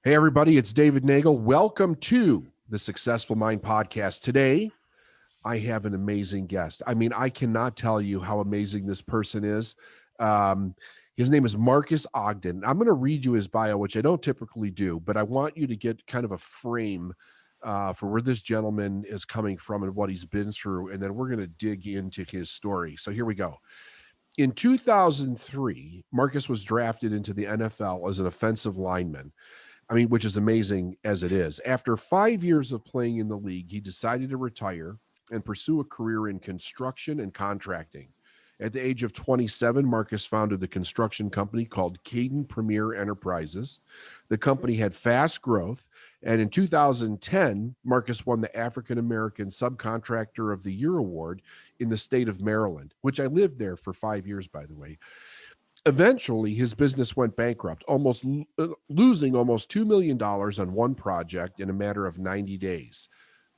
Hey, everybody, it's David Nagel. Welcome to the Successful Mind Podcast. Today, I have an amazing guest. I mean, I cannot tell you how amazing this person is. His name is Marques Ogden. I'm going to read you his bio, which I don't typically do, but I want you to get kind of a frame for where this gentleman is coming from and what he's been through, and then we're going to dig into his story. So here we go. In 2003, Marques was drafted into the NFL as an offensive lineman. I mean, which is amazing as it is. After 5 years of playing in the league, he decided to retire and pursue a career in construction and contracting. At the age of 27, Marques founded a construction company called Kayden Premier Enterprises. The company had fast growth, and in 2010, Marques won the African American Subcontractor of the Year award in the state of Maryland, which I lived there for 5 years, by the way. Eventually, his business went bankrupt, losing almost $2 million on one project in a matter of 90 days.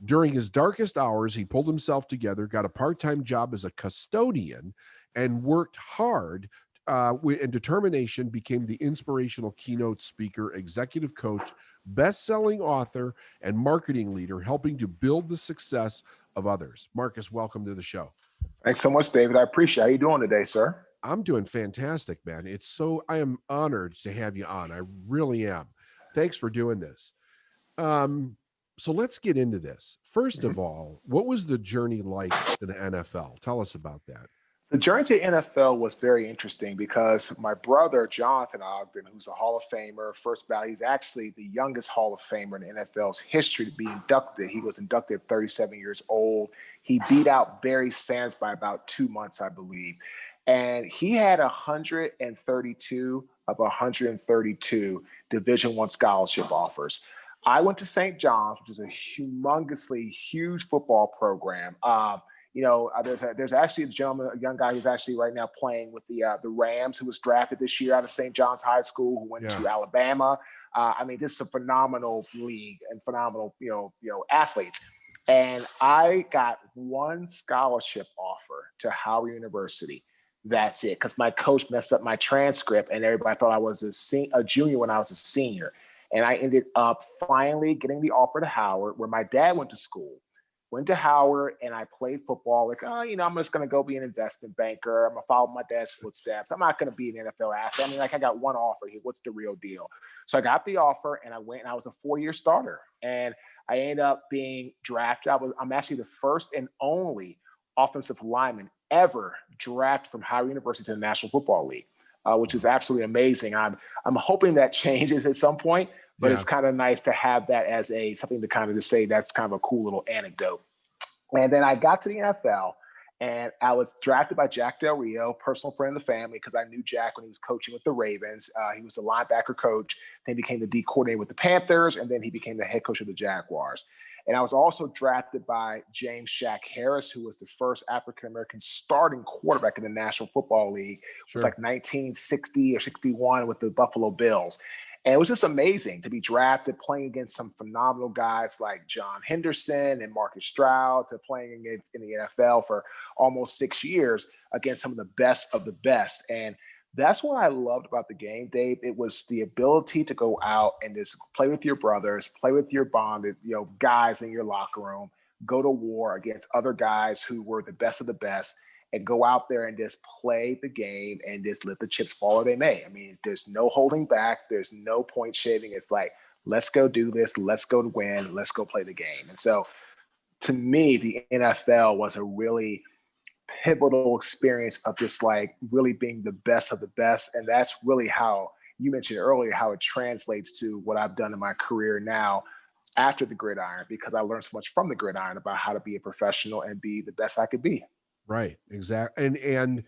During his darkest hours, he pulled himself together, got a part-time job as a custodian, and worked hard and determination, became the inspirational keynote speaker, executive coach, best-selling author, and marketing leader, helping to build the success of others. Marques, welcome to the show. Thanks so much, David. I appreciate it. How you doing today, sir? I'm doing fantastic, man. I am honored to have you on. I really am. Thanks for doing this. So let's get into this. First of all, what was the journey like to the NFL? Tell us about that. The journey to NFL was very interesting because my brother, Jonathan Ogden, who's a Hall of Famer, first ballot, he's actually the youngest Hall of Famer in the NFL's history to be inducted. He was inducted at 37 years old. He beat out Barry Sanders by about 2 months, I believe. And he had 132 of 132 Division I scholarship offers. I went to St. John's, which is a humongously huge football program. There's actually a young guy who's actually right now playing with the Rams, who was drafted this year out of St. John's High School, who went to Alabama. This is a phenomenal league and phenomenal, athletes. And I got one scholarship offer to Howard University. That's it, because my coach messed up my transcript and everybody thought I was a junior when I was a senior. And I ended up finally getting the offer to Howard, where my dad went to school. Went to Howard and I played football. I'm just going to go be an investment banker. I'm going to follow my dad's footsteps. I'm not going to be an NFL athlete. I got one offer here. What's the real deal? So I got the offer and I went and I was a 4-year starter. And I ended up being drafted. I'm actually the first and only offensive lineman ever drafted from Howard University to the National Football League, which is absolutely amazing. I'm hoping that changes at some point, but it's kind of nice to have that as something to kind of just say that's kind of a cool little anecdote. And then I got to the NFL and I was drafted by Jack Del Rio, personal friend of the family, because I knew Jack when he was coaching with the Ravens. He was the linebacker coach, then became the D coordinator with the Panthers, and then he became the head coach of the Jaguars. And I was also drafted by James Shaq Harris, who was the first African American starting quarterback in the National Football League. It was like 1960 or 61 with the Buffalo Bills. And it was just amazing to be drafted, playing against some phenomenal guys like John Henderson and Marcus Stroud, to playing in the NFL for almost 6 years against some of the best. And that's what I loved about the game, Dave. It was the ability to go out and just play with your brothers, play with your bonded, guys in your locker room, go to war against other guys who were the best of the best, and go out there and just play the game and just let the chips fall where they may. There's no holding back. There's no point shaving. It's like, let's go do this. Let's go win. Let's go play the game. And so to me, the NFL was a really pivotal experience of just like really being the best of the best. And that's really how you mentioned earlier, how it translates to what I've done in my career now after the gridiron, because I learned so much from the gridiron about how to be a professional and be the best I could be. Right. Exactly. And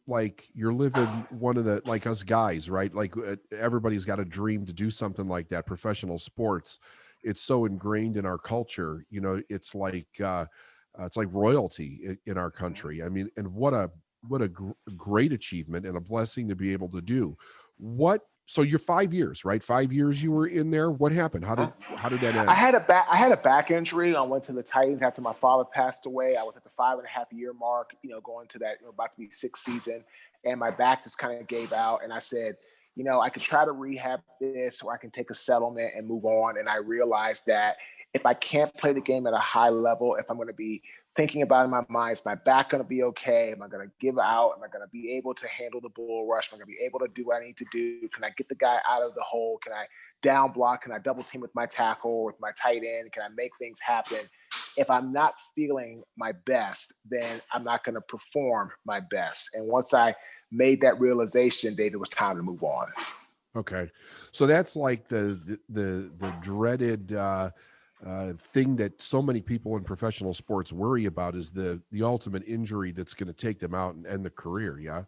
like, you're living one of the, like, us guys, right? Like, everybody's got a dream to do something like that. Professional sports, it's so ingrained in our culture. It's like royalty in our country. And what a great achievement and a blessing to be able to do. So you're 5 years, right? 5 years you were in there. What happened? How did that end? I had a back injury. I went to the Titans after my father passed away. I was at the 5.5-year mark, going to that about to be 6th season, and my back just kind of gave out. And I said, I could try to rehab this or I can take a settlement and move on. And I realized that if I can't play the game at a high level, if I'm going to be thinking about it in my mind, is my back going to be okay? Am I going to give out? Am I going to be able to handle the bull rush? Am I going to be able to do what I need to do? Can I get the guy out of the hole? Can I down block? Can I double team with my tackle or with my tight end? Can I make things happen? If I'm not feeling my best, then I'm not going to perform my best. And once I made that realization, Dave, it was time to move on. Okay. So that's like the dreaded thing that so many people in professional sports worry about is the ultimate injury that's going to take them out and end the career. Yeah.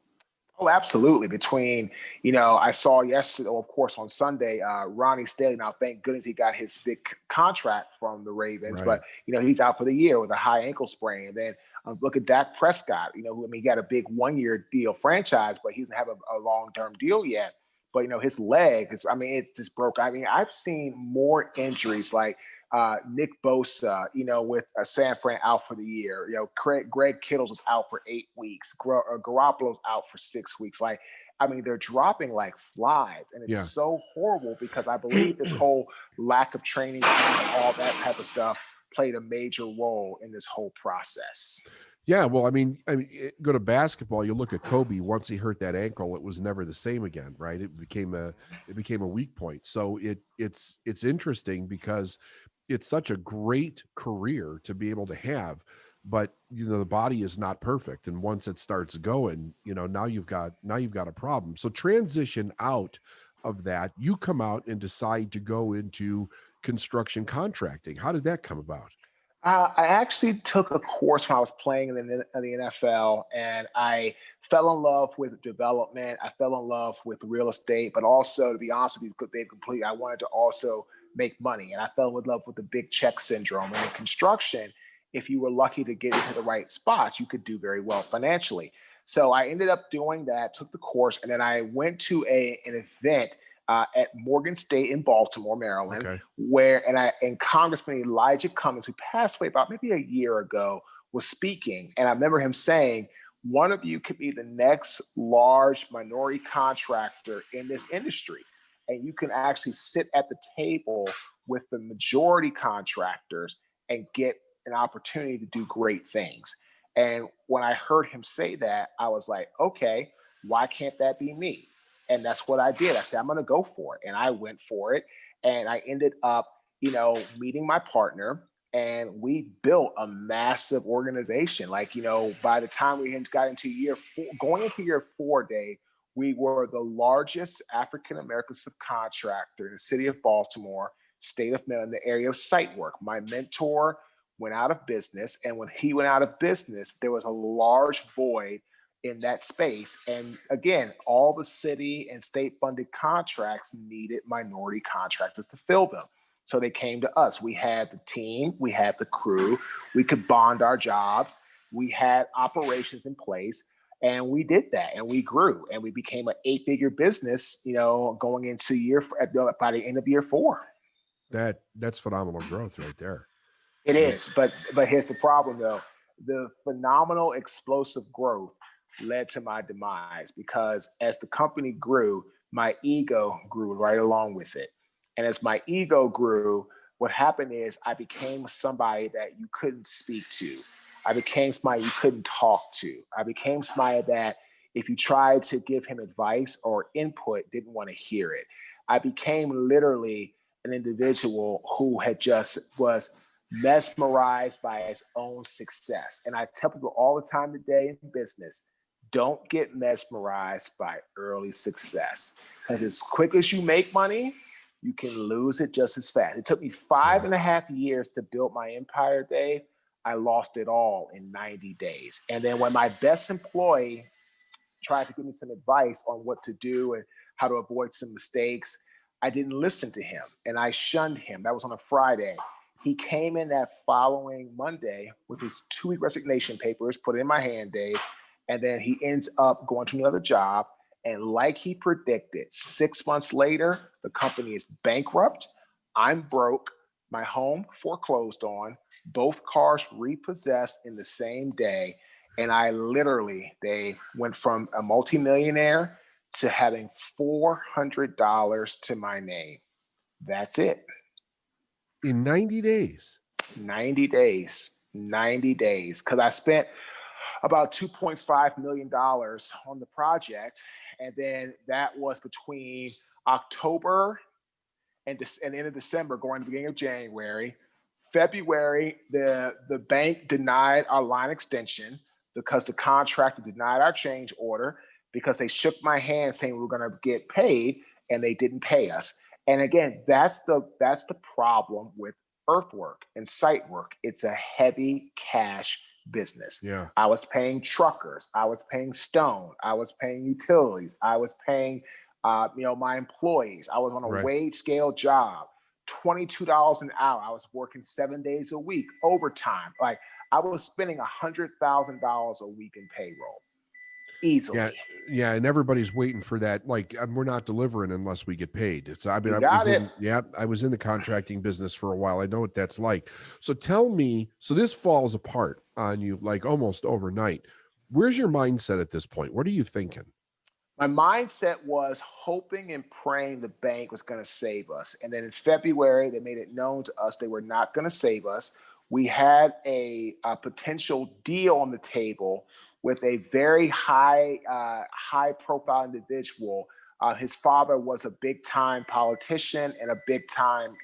Oh, absolutely. I saw yesterday, of course, on Sunday, Ronnie Staley. Now, thank goodness he got his big contract from the Ravens, Right. but he's out for the year with a high ankle sprain. And then look at Dak Prescott. He got a big 1-year deal franchise, but he doesn't have a long-term deal yet. But his leg it's just broke. I've seen more injuries like Nick Bosa, with San Fran out for the year. Greg Kittles was out for 8 weeks. Garoppolo's out for 6 weeks. They're dropping like flies, and it's so horrible because I believe this whole lack of training and all that type of stuff played a major role in this whole process. Yeah, well, go to basketball. You look at Kobe. Once he hurt that ankle, it was never the same again, right? It became a weak point. So it's interesting because it's such a great career to be able to have, but the body is not perfect, and once it starts going, now you've got a problem. So transition out of that, you come out and decide to go into construction contracting. How did that come about? I actually took a course when I was playing in the NFL, and I fell in love with development. I fell in love with real estate, but also, to be honest with you, I wanted to also make money, and I fell in love with the big check syndrome. And in construction, if you were lucky to get into the right spots, you could do very well financially. So I ended up doing that, took the course, and then I went to an event at Morgan State in Baltimore, Maryland, Okay. and Congressman Elijah Cummings, who passed away about maybe a year ago, was speaking. And I remember him saying, one of you could be the next large minority contractor in this industry. And you can actually sit at the table with the majority contractors and get an opportunity to do great things. And when I heard him say that, I was like, okay, why can't that be me? And that's what I did. I said, I'm going to go for it. And I went for it. And I ended up, meeting my partner, and we built a massive organization. By the time we got into year 4, going into year 4, Dave, we were the largest African American subcontractor in the city of Baltimore, state of Maryland, the area of site work. My mentor went out of business. And when he went out of business, there was a large void in that space. And again, all the city and state funded contracts needed minority contractors to fill them. So they came to us. We had the team, we had the crew, we could bond our jobs, we had operations in place, and we did that, and we grew, and we became an 8-figure business, going into by the end of year 4. That's phenomenal growth right there. It is, but here's the problem though. The phenomenal explosive growth led to my demise because as the company grew, my ego grew right along with it. And as my ego grew, what happened is I became somebody that you couldn't speak to. I became somebody you couldn't talk to. I became somebody that if you tried to give him advice or input, didn't want to hear it. I became literally an individual who was mesmerized by his own success. And I tell people all the time today in business, don't get mesmerized by early success. Because as quick as you make money, you can lose it just as fast. It took me 5.5 years to build my empire, Dave. I lost it all in 90 days. And then when my best employee tried to give me some advice on what to do and how to avoid some mistakes, I didn't listen to him and I shunned him. That was on a Friday. He came in that following Monday with his 2-week resignation papers, put it in my hand, Dave. And then he ends up going to another job. And like he predicted, 6 months later, the company is bankrupt. I'm broke. My home foreclosed on. Both cars repossessed in the same day. And I literally, they went from a multimillionaire to having $400 to my name. That's it. In 90 days. 90 days. 90 days. Because I spent about $2.5 million on the project. And then that was between October and the end of December, going to the beginning of January. February, the bank denied our line extension because the contractor denied our change order because they shook my hand saying we were going to get paid, and they didn't pay us. And again, that's the problem with earthwork and site work. It's a heavy cash business. Yeah. I was paying truckers. I was paying stone. I was paying utilities. I was paying, my employees. I was on a wage scale job, $22 an hour. I was working 7 days a week, overtime. Like I was spending $100,000 a week in payroll. Easily. Yeah, and everybody's waiting for that. Like, we're not delivering unless we get paid. I was in the contracting business for a while. I know what that's like. So tell me, so this falls apart on you like almost overnight. Where's your mindset at this point? What are you thinking? My mindset was hoping and praying the bank was going to save us. And then in February, they made it known to us they were not going to save us. We had a potential deal on the table with a very high profile individual. His father was a big time politician and a big time,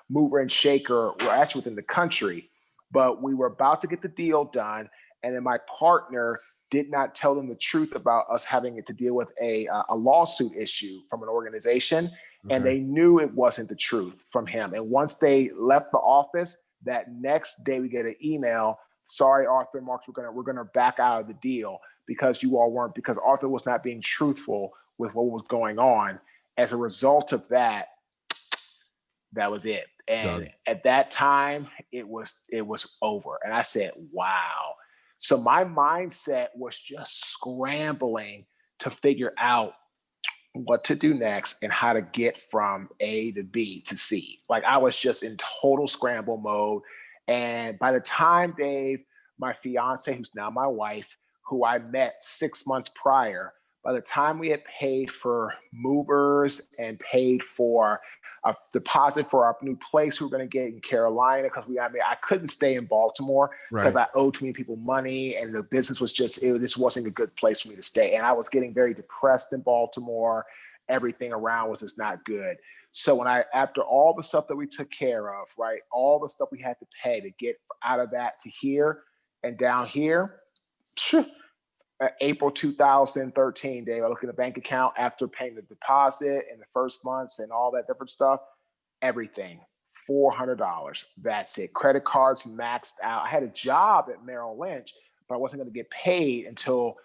mover and shaker, actually within the country. But we were about to get the deal done. And then my partner did not tell them the truth about us having to deal with a lawsuit issue from an organization. Okay. And they knew it wasn't the truth from him. And once they left the office, that next day we get an email. Sorry, Arthur and Marques, we're gonna back out of the deal because Arthur was not being truthful with what was going on. As a result of that, that was it. And at that time, it was over. And I said, wow. So my mindset was just scrambling to figure out what to do next and how to get from A to B to C. Like I was just in total scramble mode. And by the time Dave, my fiance, who's now my wife, who I met 6 months prior, by the time we had paid for movers and paid for a deposit for our new place we were going to get in Carolina, because I couldn't stay in Baltimore because I owed too many people money, and the business was this wasn't a good place for me to stay. And I was getting very depressed in Baltimore. Everything around was just not good. So after all the stuff that we took care of, all the stuff we had to pay to get out of that to here and down here, April 2013, Dave, I look at the bank account after paying the deposit and the first months and all that different stuff, everything, $400. That's it. Credit cards maxed out. I had a job at Merrill Lynch, but I wasn't going to get paid until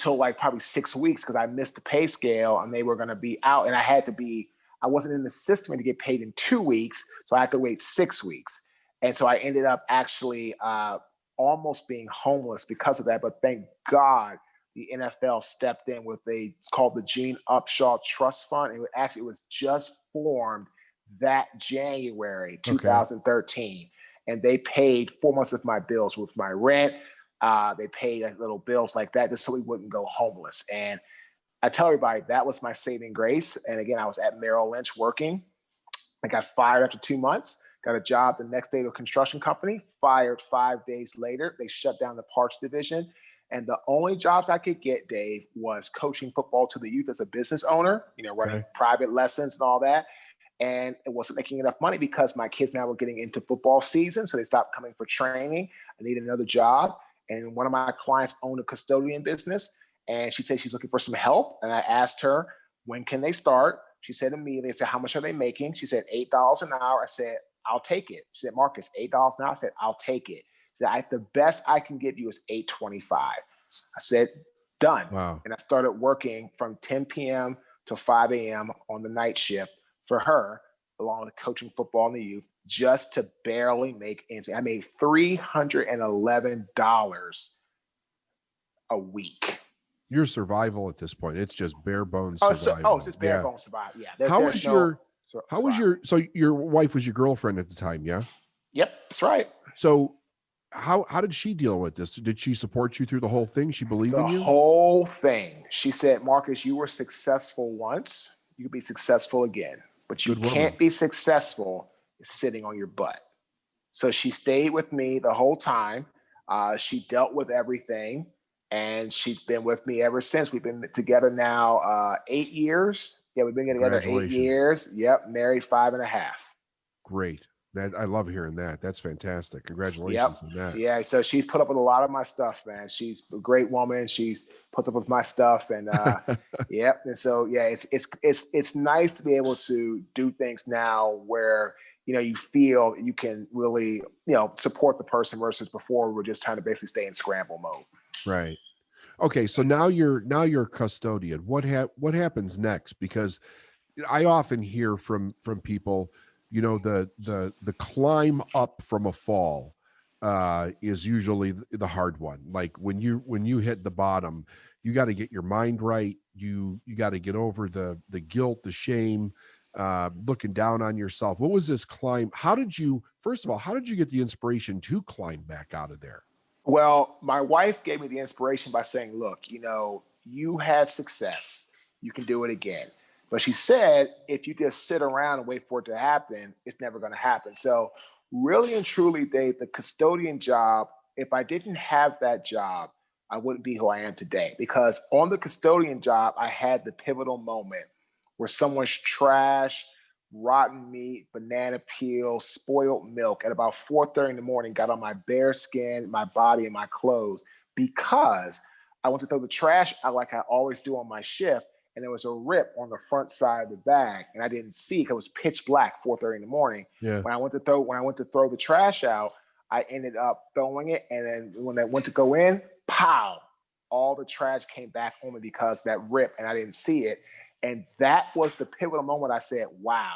like probably 6 weeks because I missed the pay scale and they were going to be out. And I wasn't in the system to get paid in 2 weeks. So I had to wait 6 weeks. And so I ended up actually almost being homeless because of that. But thank God the NFL stepped in with it's called the Gene Upshaw Trust Fund. It was just formed that January 2013. Okay. And they paid 4 months of my bills with my rent. They paid little bills like that just so we wouldn't go homeless. And I tell everybody that was my saving grace. And again, I was at Merrill Lynch working. I got fired after 2 months. Got a job the next day to a construction company, fired 5 days later. They shut down the parts division. And the only jobs I could get, Dave, was coaching football to the youth as a business owner, running private lessons and all that. And it wasn't making enough money because my kids now were getting into football season. So they stopped coming for training. I needed another job. And one of my clients owned a custodian business. And she said she's looking for some help. And I asked her, when can they start? She said immediately, I said, how much are they making? She said, $8 an hour. I said, I'll take it. She said, Marques, $8 an hour. I said, I'll take it. She said, the best I can give you is $8.25. I said, done. Wow. And I started working from 10 p.m. to 5 a.m. on the night shift for her, along with coaching football in the youth, just to barely make ends meet. I made $311 a week. Your survival at this point, it's just bare bones survival. It's just bare bones survival. Yeah. So your wife was your girlfriend at the time, yeah? Yep, that's right. So how did she deal with this? Did she support you through the whole thing? She believe The in you? whole thing. She said, Marcus, you were successful once, you can be successful again, but you Good woman. can't be successful sitting on your butt. So she stayed with me the whole time. She dealt with everything, and she's been with me ever since. We've been together now 8 years. Yeah, we've been together 8 Congratulations. years. Yep, married 5.5. Great. That I love hearing that. That's fantastic. Yep. Congratulations on that. Yeah. So she's put up with a lot of my stuff, man. She's a great woman. She's puts up with my stuff, and yep. And so yeah, it's nice to be able to do things now where you feel you can really support the person versus before we're just trying to basically stay in scramble mode. Right. Okay, so now you're a custodian. What happens next? Because I often hear from people, the climb up from a fall is usually the hard one. Like when you hit the bottom, you got to get your mind right. You got to get over the guilt, the shame, looking down on yourself. What was this climb? First of all, how did you get the inspiration to climb back out of there? Well, my wife gave me the inspiration by saying, look, you had success. You can do it again. But she said, if you just sit around and wait for it to happen, it's never going to happen. So, really and truly, Dave, the custodian job, if I didn't have that job, I wouldn't be who I am today. Because on the custodian job, I had the pivotal moment where someone's trash, rotten meat, banana peel, spoiled milk at about 4:30 in the morning got on my bare skin, my body, and my clothes because I went to throw the trash out like I always do on my shift, and there was a rip on the front side of the bag, and I didn't see because it was pitch black 4:30 in the morning. Yeah. When I went to throw the trash out, I ended up throwing it, and then when I went to go in, pow! All the trash came back on me because that rip, and I didn't see it. And that was the pivotal moment. I said, wow,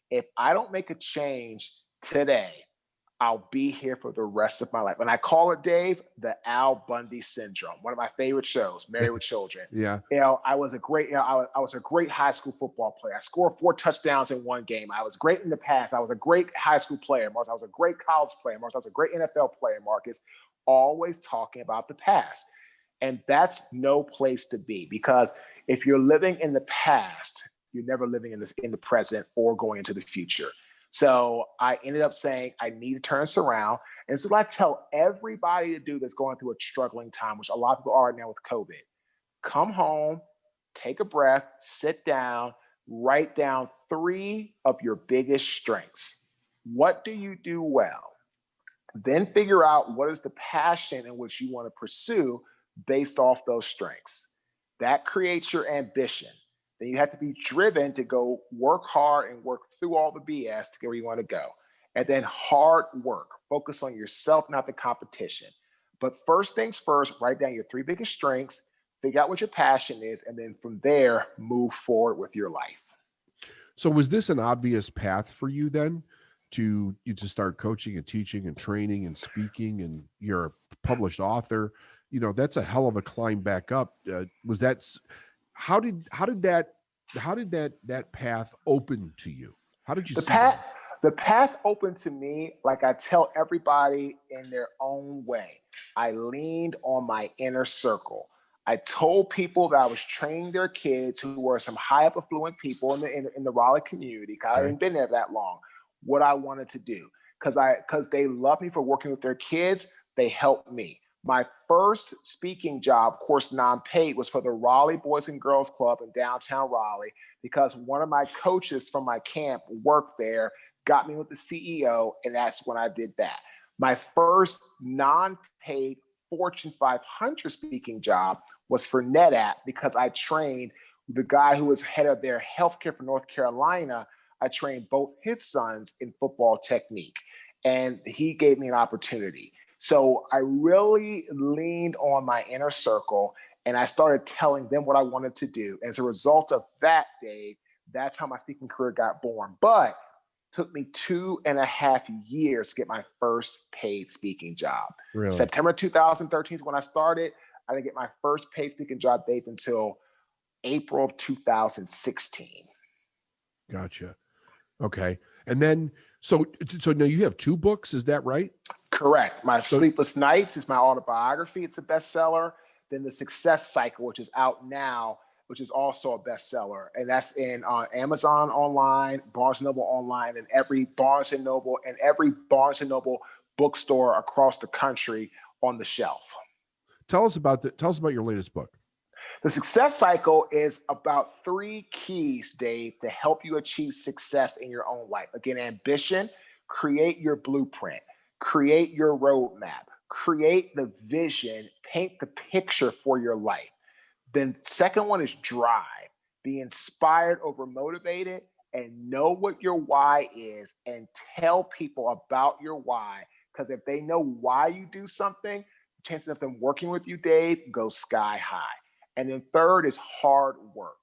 if I don't make a change today, I'll be here for the rest of my life. And I call it, Dave, the Al Bundy syndrome. One of my favorite shows, Married with Children. Yeah. I was a great, I was a great high school football player. I scored 4 touchdowns in one game. I was great in the past. I was a great high school player, Marcus. I was a great college player, Marcus. I was a great NFL player, Marcus. Always talking about the past. And that's no place to be, because if you're living in the past, you're never living in the present or going into the future. So I ended up saying, I need to turn this around. And so I tell everybody to do that's going through a struggling time, which a lot of people are now with COVID. Come home, take a breath, sit down, write down 3 of your biggest strengths. What do you do well? Then figure out what is the passion in which you want to pursue based off those strengths. That creates your ambition. Then you have to be driven to go work hard and work through all the BS to get where you want to go. And then hard work. Focus on yourself, not the competition. But first things first, write down your 3 biggest strengths, figure out what your passion is, and then from there, move forward with your life. So was this an obvious path for you then to start coaching and teaching and training and speaking, and you're a published author? That's a hell of a climb back up. Was that, how did that path open to you? How did you see that? The path open to me, like I tell everybody in their own way. I leaned on my inner circle. I told people that I was training their kids who were some high up affluent people in the Raleigh community, because I hadn't been there that long, what I wanted to do. Because they love me for working with their kids, they helped me. My first speaking job, of course, non-paid, was for the Raleigh Boys and Girls Club in downtown Raleigh, because one of my coaches from my camp worked there, got me with the CEO, and that's when I did that. My first non-paid Fortune 500 speaking job was for NetApp, because I trained the guy who was head of their healthcare for North Carolina. I trained both his sons in football technique, and he gave me an opportunity. So I really leaned on my inner circle, and I started telling them what I wanted to do. As a result of that, Dave, that's how my speaking career got born. But it took me 2.5 years to get my first paid speaking job. Really? September 2013 is when I started. I didn't get my first paid speaking job, Dave, until April 2016. Gotcha. Okay. And then, so now you have 2 books, is that right? Correct. My So Sleepless Nights is my autobiography. It's a bestseller. Then The Success Cycle, which is out now, which is also a bestseller. And that's in Amazon online, Barnes and Noble online, and every Barnes and Noble bookstore across the country on the shelf. tell us about your latest book. The Success Cycle is about 3 keys, Dave, to help you achieve success in your own life. Again, ambition, create your blueprint, create your roadmap, create the vision, paint the picture for your life. Then second one is drive. Be inspired over motivated and know what your why is and tell people about your why. Because if they know why you do something, chances of them working with you, Dave, go sky high. And then third is hard work.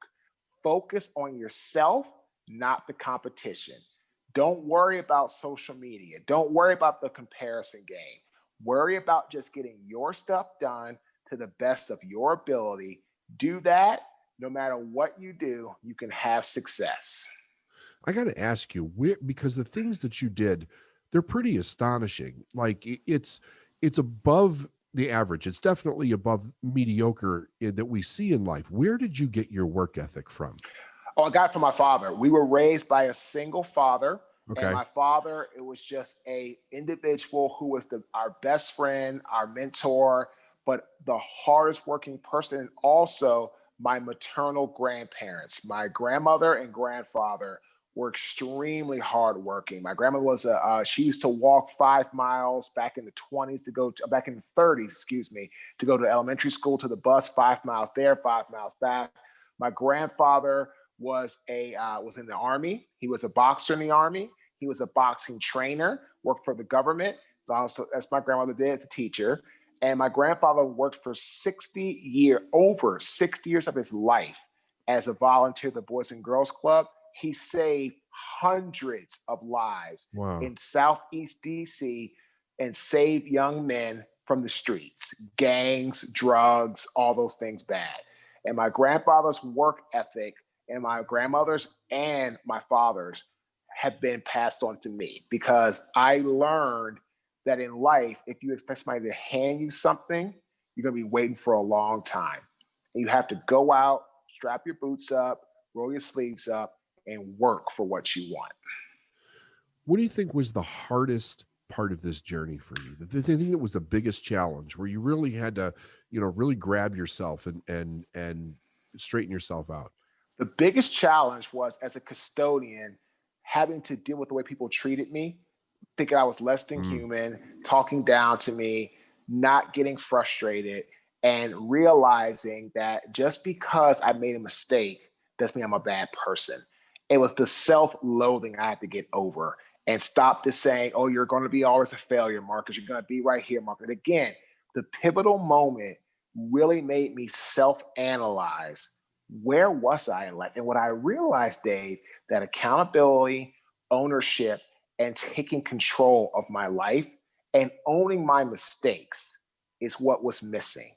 Focus on yourself, not the competition. Don't worry about social media. Don't worry about the comparison game. Worry about just getting your stuff done to the best of your ability. Do that. No matter what you do, you can have success. I got to ask you, because the things that you did, they're pretty astonishing. Like it's above the average. It's definitely above mediocre that we see in life. Where did you get your work ethic from? Oh, I got it from my father. We were raised by a single father. Okay. And my father, it was just a individual who was our best friend, our mentor, but the hardest working person. And also my maternal grandparents, my grandmother and grandfather were extremely hardworking. My grandma was she used to walk 5 miles back in the 20s back in the 30s, excuse me, to go to elementary school, to the bus, 5 miles there, 5 miles back. My grandfather was in the Army. He was a boxer in the Army. He was a boxing trainer, worked for the government, also, as my grandmother did, as a teacher. And my grandfather worked for over 60 years of his life as a volunteer at the Boys and Girls Club. He saved hundreds of lives in Southeast DC and saved young men from the streets, gangs, drugs, all those things bad. And my grandfather's work ethic and my grandmother's and my father's have been passed on to me, because I learned that in life, if you expect somebody to hand you something, you're going to be waiting for a long time. And you have to go out, strap your boots up, roll your sleeves up, and work for what you want. What do you think was the hardest part of this journey for you? The thing that was the biggest challenge, where you really had to, really grab yourself and straighten yourself out? The biggest challenge was, as a custodian, having to deal with the way people treated me, thinking I was less than human, talking down to me, not getting frustrated, and realizing that just because I made a mistake doesn't mean I'm a bad person. It was the self-loathing I had to get over and stop this saying, oh, you're going to be always a failure, Marques. You're going to be right here, Marques. And again, the pivotal moment really made me self-analyze. Where was I in life? And what I realized, Dave, that accountability, ownership, and taking control of my life and owning my mistakes is what was missing.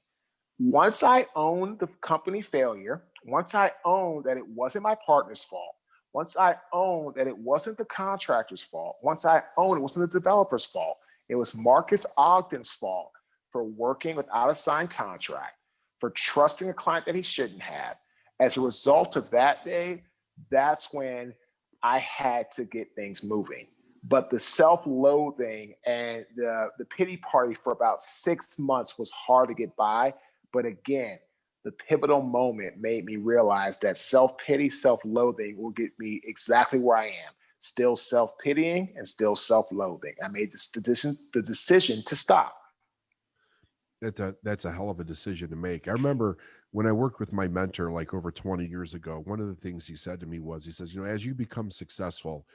Once I owned the company failure, once I owned that it wasn't my partner's fault, once I owned that it wasn't the contractor's fault, once I owned it wasn't the developer's fault, it was Marques Ogden's fault for working without a signed contract, for trusting a client that he shouldn't have. As a result of that, Dave, that's when I had to get things moving. But the self-loathing and the pity party for about 6 months was hard to get by. But again, the pivotal moment made me realize that self-pity, self-loathing will get me exactly where I am. Still self-pitying and still self-loathing. I made the decision to stop. That's a hell of a decision to make. I remember when I worked with my mentor, like over 20 years ago, one of the things he said to me was, he says, as you become successful,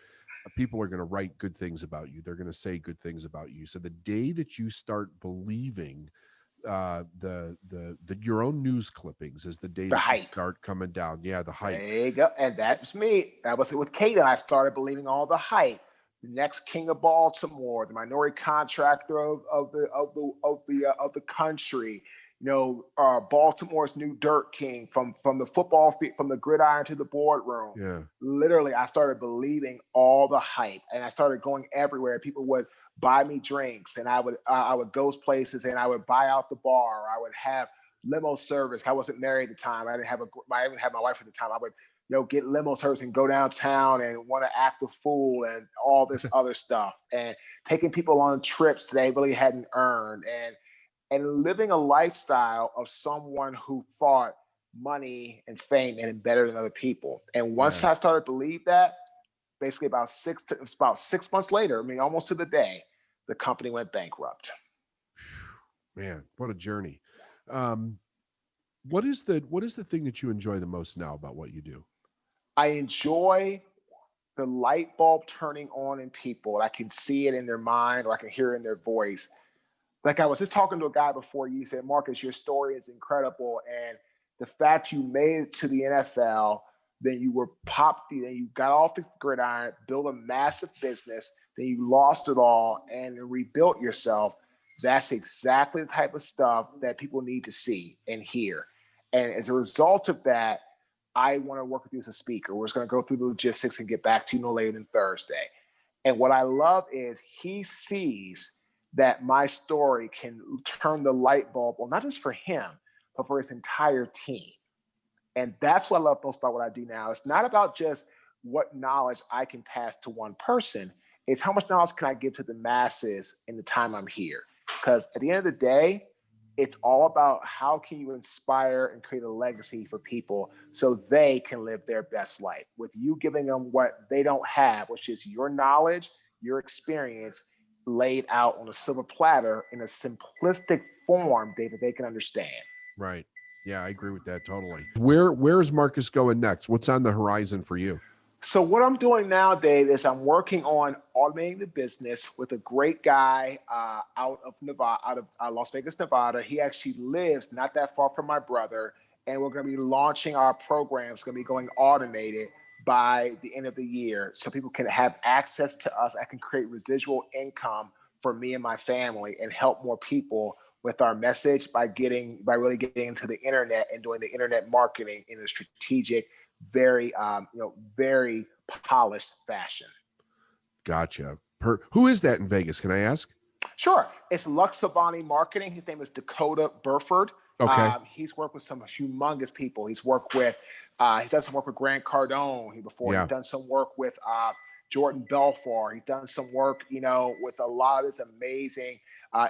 people are going to write good things about you. They're going to say good things about you. So the day that you start believing your own news clippings is the day that you start coming down. Yeah, the hype. There you go. And that's me. That was it with Kayden. I started believing all the hype. The next king of Baltimore, the minority contractor of the country, Baltimore's new dirt king from the football field, from the gridiron to the boardroom. Yeah. Literally, I started believing all the hype, and I started going everywhere. People would buy me drinks, and I would go places, and I would buy out the bar. I would have limo service. I wasn't married at the time. I didn't have my wife at the time. I would get limo service and go downtown and want to act a fool and all this other stuff, and taking people on trips they really hadn't earned, and living a lifestyle of someone who thought money and fame made him better than other people. And once Yeah. I started to believe that, basically about 6 months later, I mean, almost to the day, the company went bankrupt. Man, what a journey. What is the thing that you enjoy the most now about what you do? I enjoy the light bulb turning on in people. I can see it in their mind, or I can hear it in their voice. Like, I was just talking to a guy before, you said, Marques, your story is incredible. And the fact you made it to the NFL, then you were popped, then you got off the gridiron, built a massive business, then you lost it all and rebuilt yourself. That's exactly the type of stuff that people need to see and hear. And as a result of that, I want to work with you as a speaker. We're just going to go through the logistics and get back to you no later than Thursday. And what I love is he sees that my story can turn the light bulb on, not just for him, but for his entire team. And that's what I love most about what I do now. It's not about just what knowledge I can pass to one person. It's how much knowledge can I give to the masses in the time I'm here. Because at the end of the day, it's all about how can you inspire and create a legacy for people so they can live their best life with you giving them what they don't have, which is your knowledge, your experience laid out on a silver platter in a simplistic form, David, they can understand. Right. Yeah, I agree with that totally. Where's Marques going next? What's on the horizon for you? So what I'm doing now, Dave, is I'm working on automating the business with a great guy out of Nevada, out of Las Vegas, Nevada. He actually lives not that far from my brother, and we're going to be launching our program. It's going to be going automated by the end of the year, so people can have access to us. I can create residual income for me and my family, and help more people with our message by really getting into the internet and doing the internet marketing in a strategic, very very polished fashion. Gotcha. Who is that in Vegas? Can I ask? Sure. It's Lux Savani Marketing. His name is Dakota Burford. Okay. He's worked with some humongous people. He's done some work with Grant Cardone before. Yeah. He's done some work with Jordan Belfort. He's done some work, with a lot of this amazing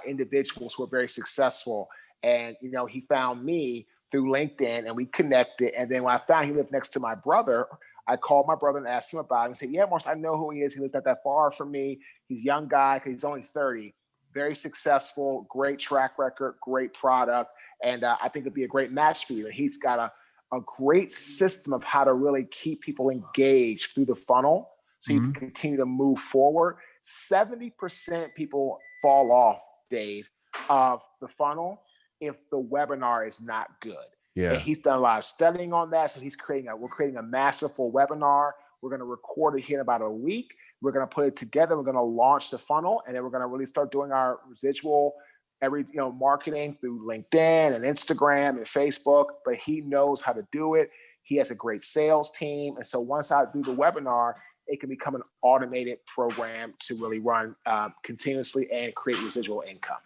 individuals who are very successful. And, he found me through LinkedIn, and we connected. And then when I found he lived next to my brother, I called my brother and asked him about it and said, yeah, Marques, I know who he is. He lives not that far from me. He's a young guy because he's only 30, very successful, great track record, great product. And I think it'd be a great match for you. And he's got a great system of how to really keep people engaged through the funnel so you can continue to move forward. 70% people fall off, Dave, of the funnel if the webinar is not good. Yeah. And he's done a lot of studying on that. So we're creating a masterful webinar. We're going to record it here in about a week. We're going to put it together. We're going to launch the funnel, and then we're going to really start doing our residual marketing through LinkedIn and Instagram and Facebook. But he knows how to do it. He has a great sales team. And so once I do the webinar, it can become an automated program to really run continuously and create residual income.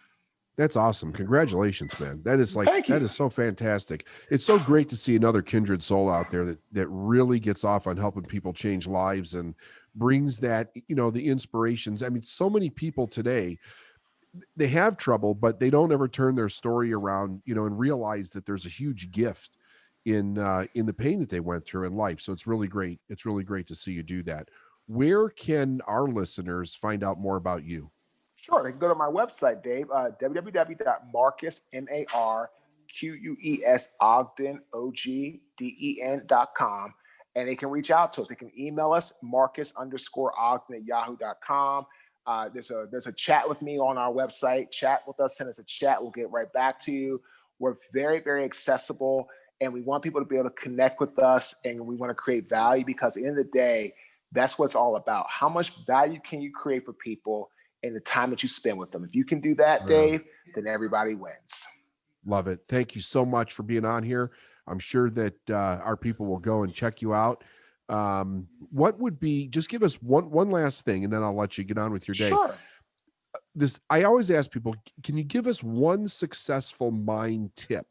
That's awesome. Congratulations, man. That is That is so fantastic. It's so great to see another kindred soul out there that really gets off on helping people change lives and brings that, the inspirations. I mean, so many people today, they have trouble, but they don't ever turn their story around, and realize that there's a huge gift in the pain that they went through in life. So it's really great. It's really great to see you do that. Where can our listeners find out more about you? Sure. They can go to my website, Dave, www.marques, MARQUES, Ogden, OGDEN.com. And they can reach out to us. They can email us, Marques_Ogden@yahoo.com. There's a chat with me on our website. Chat with us, send us a chat. We'll get right back to you. We're very, very accessible, and we want people to be able to connect with us, and we want to create value because at the end of the day, that's what it's all about. How much value can you create for people in the time that you spend with them? If you can do that, Dave, then everybody wins. Love it. Thank you so much for being on here. I'm sure that our people will go and check you out. What would be, just give us one last thing, and then I'll let you get on with your day. Sure. I always ask people, can you give us one successful mind tip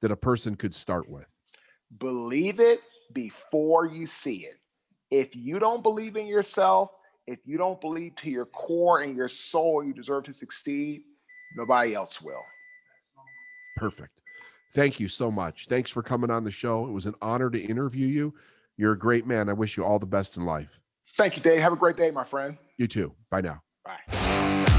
that a person could start with? Believe it before you see it. If you don't believe in yourself, if you don't believe to your core and your soul you deserve to succeed, nobody else will. Perfect. Thank you so much. Thanks for coming on the show. It was an honor to interview you. You're a great man. I wish you all the best in life. Thank you, Dave. Have a great day, my friend. You too. Bye now. Bye.